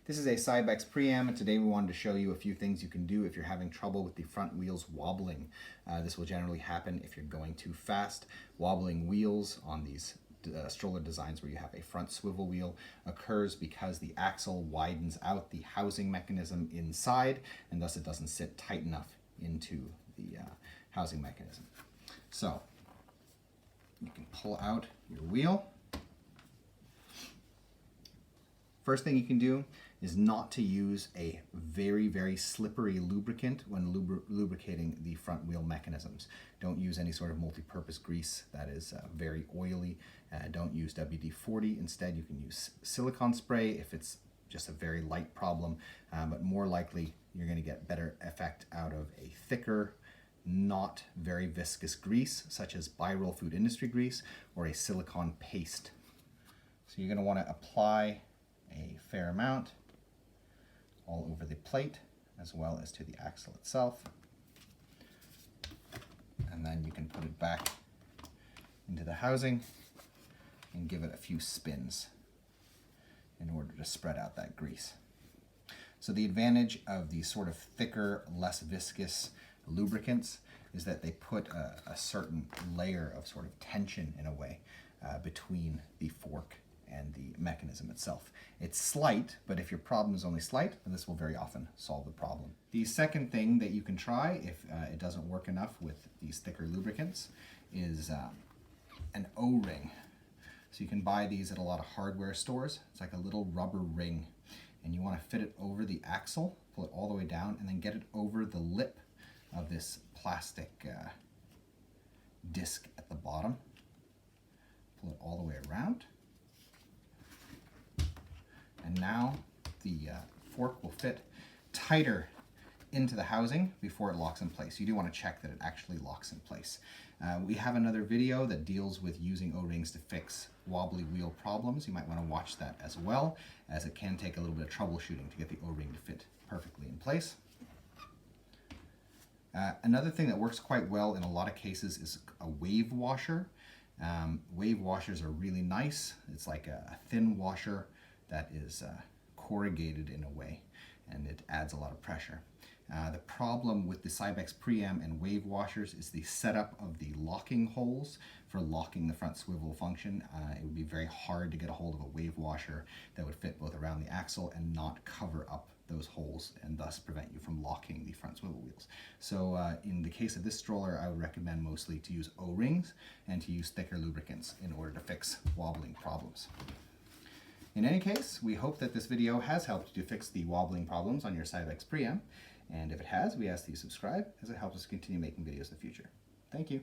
This is a Cybex Priam, and today we wanted to show you a few things you can do if you're having trouble with the front wheels wobbling. This will generally happen if you're going too fast. Wobbling wheels on these stroller designs where you have a front swivel wheel occurs because the axle widens out the housing mechanism inside, and thus it doesn't sit tight enough into the housing mechanism. So you can pull out your wheel. First thing you can do is not to use a very slippery lubricant when lubricating the front wheel mechanisms. Don't use any sort of multi-purpose grease that is very oily. Don't use WD-40. Instead, you can use silicone spray if it's just a very light problem, but more likely you're going to get better effect out of a thicker, not very viscous grease, such as Bi-Roll food industry grease or a silicone paste. So you're going to want to apply a fair amount all over the plate as well as to the axle itself, and then you can put it back into the housing and give it a few spins in order to spread out that grease. So the advantage of these sort of thicker, less viscous lubricants is that they put a certain layer of sort of tension in a way between the fork and the mechanism itself. It's slight, but if your problem is only slight, then this will very often solve the problem. The second thing that you can try if it doesn't work enough with these thicker lubricants is an O-ring. So you can buy these at a lot of hardware stores. It's like a little rubber ring, and you want to fit it over the axle, pull it all the way down, and then get it over the lip of this plastic disc at the bottom. Pull it all the way around. And now the fork will fit tighter into the housing before it locks in place. You do want to check that it actually locks in place. We have another video that deals with using O-rings to fix wobbly wheel problems. You might want to watch that as well, as it can take a little bit of troubleshooting to get the O-ring to fit perfectly in place. Another thing that works quite well in a lot of cases is a wave washer. Wave washers are really nice. It's like a thin washer that is corrugated in a way, and it adds a lot of pressure. The problem with the Cybex Priam and wave washers is the setup of the locking holes for locking the front swivel function. It would be very hard to get a hold of a wave washer that would fit both around the axle and not cover up those holes and thus prevent you from locking the front swivel wheels. So in the case of this stroller, I would recommend mostly to use O-rings and to use thicker lubricants in order to fix wobbling problems. In any case, we hope that this video has helped you to fix the wobbling problems on your Cybex Priam, and if it has, we ask that you subscribe, as it helps us continue making videos in the future. Thank you.